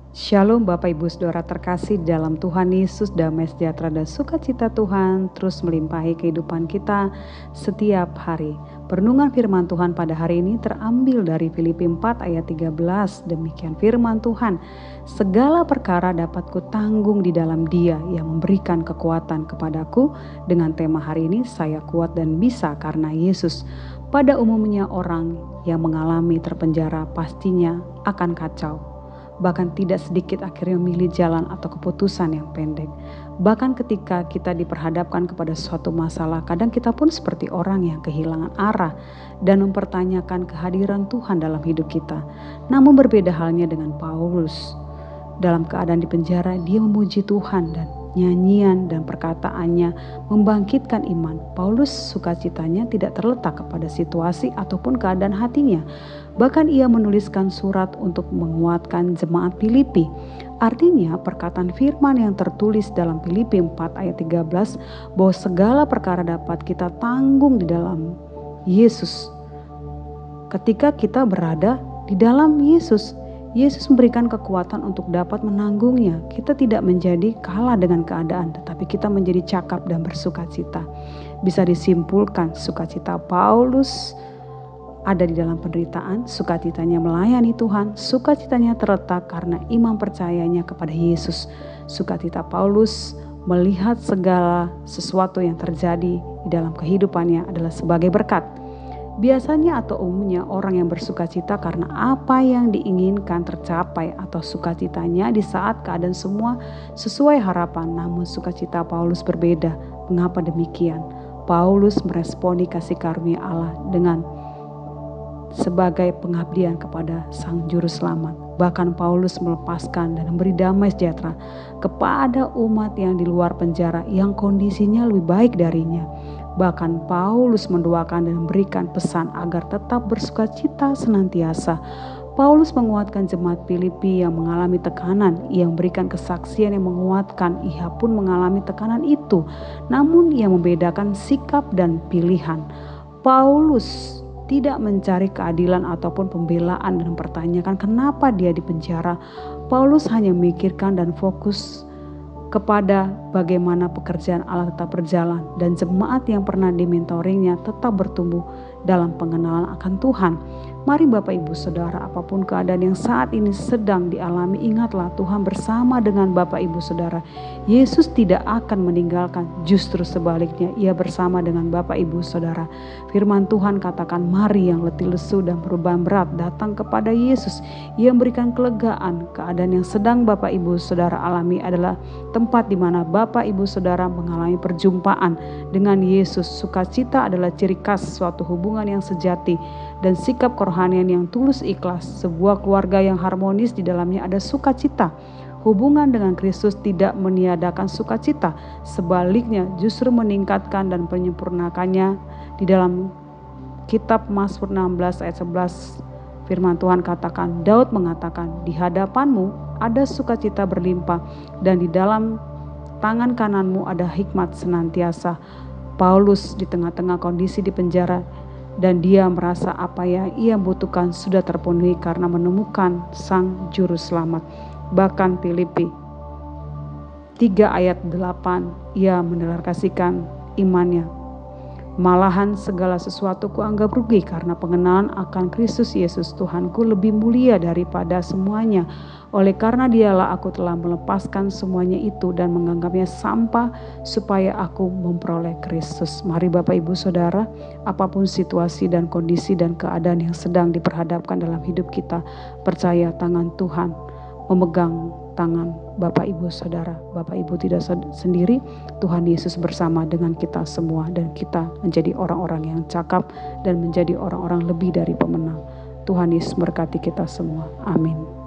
Shalom Bapak Ibu Saudara terkasih dalam Tuhan Yesus, damai sejahtera dan sukacita Tuhan terus melimpahi kehidupan kita setiap hari. Renungan firman Tuhan pada hari ini terambil dari Filipi 4 ayat 13. Demikian firman Tuhan, segala perkara dapat kutanggung di dalam Dia yang memberikan kekuatan kepadaku. Dengan tema hari ini, saya kuat dan bisa karena Yesus. Pada umumnya orang yang mengalami terpenjara pastinya akan kacau. Bahkan tidak sedikit akhirnya memilih jalan atau keputusan yang pendek. Bahkan ketika kita diperhadapkan kepada suatu masalah, kadang kita pun seperti orang yang kehilangan arah dan mempertanyakan kehadiran Tuhan dalam hidup kita. Namun berbeda halnya dengan Paulus. Dalam keadaan di penjara, dia memuji Tuhan dan nyanyian dan perkataannya membangkitkan iman. Paulus sukacitanya tidak terletak kepada situasi ataupun keadaan hatinya. Bahkan ia menuliskan surat untuk menguatkan jemaat Filipi. Artinya perkataan firman yang tertulis dalam Filipi 4 ayat 13 bahwa segala perkara dapat kita tanggung di dalam Yesus. Ketika kita berada di dalam Yesus, Yesus memberikan kekuatan untuk dapat menanggungnya. Kita tidak menjadi kalah dengan keadaan, tetapi kita menjadi cakap dan bersukacita. Bisa disimpulkan sukacita Paulus ada di dalam penderitaan, sukacitanya melayani Tuhan, sukacitanya terletak karena iman percayanya kepada Yesus. Sukacita Paulus melihat segala sesuatu yang terjadi di dalam kehidupannya adalah sebagai berkat. Biasanya atau umumnya orang yang bersukacita karena apa yang diinginkan tercapai atau sukacitanya di saat keadaan semua sesuai harapan. Namun sukacita Paulus berbeda. Mengapa demikian? Paulus meresponi kasih karunia Allah dengan sebagai pengabdian kepada Sang Juru Selamat. Bahkan Paulus melepaskan dan memberi damai sejahtera kepada umat yang di luar penjara yang kondisinya lebih baik darinya. Bahkan Paulus mendoakan dan memberikan pesan agar tetap bersukacita senantiasa. Paulus menguatkan jemaat Filipi yang mengalami tekanan. Ia memberikan kesaksian yang menguatkan. Ia pun mengalami tekanan itu. Namun ia membedakan sikap dan pilihan. Paulus tidak mencari keadilan ataupun pembelaan dan mempertanyakan kenapa dia di penjara. Paulus hanya memikirkan dan fokus kepada bagaimana pekerjaan Allah tetap berjalan dan jemaat yang pernah dimentoringnya tetap bertumbuh dalam pengenalan akan Tuhan. Mari Bapak Ibu Saudara, apapun keadaan yang saat ini sedang dialami, ingatlah Tuhan bersama dengan Bapak Ibu Saudara. Yesus tidak akan meninggalkan, justru sebaliknya ia bersama dengan Bapak Ibu Saudara. Firman Tuhan katakan, mari yang letih lesu dan beban berat datang kepada Yesus. Ia memberikan kelegaan. Keadaan yang sedang Bapak Ibu Saudara alami adalah tempat di mana Bapak Ibu Saudara mengalami perjumpaan dengan Yesus. Sukacita adalah ciri khas suatu hubungan yang sejati dan sikap kerohanian yang tulus ikhlas. Sebuah keluarga yang harmonis di dalamnya ada sukacita. Hubungan dengan Kristus tidak meniadakan sukacita, sebaliknya justru meningkatkan dan menyempurnakannya. Di dalam kitab Mazmur 16 ayat 11 firman Tuhan katakan, Daud mengatakan, di hadapanmu ada sukacita berlimpah dan di dalam tangan kananmu ada hikmat senantiasa. Paulus di tengah-tengah kondisi di penjara dan dia merasa apa yang ia butuhkan sudah terpenuhi karena menemukan Sang Juru Selamat. Bahkan Filipi 3 ayat 8 ia mendeklarasikan imannya. Malahan segala sesuatu kuanggap rugi karena pengenalan akan Kristus Yesus Tuhanku lebih mulia daripada semuanya. Oleh karena dialah aku telah melepaskan semuanya itu dan menganggapnya sampah supaya aku memperoleh Kristus. Mari Bapak Ibu Saudara, apapun situasi dan kondisi dan keadaan yang sedang diperhadapkan dalam hidup kita, percaya tangan Tuhan memegang tangan Bapak Ibu Saudara. Bapak Ibu tidak sendiri, Tuhan Yesus bersama dengan kita semua dan kita menjadi orang-orang yang cakap dan menjadi orang-orang lebih dari pemenang. Tuhan Yesus memberkati kita semua. Amin.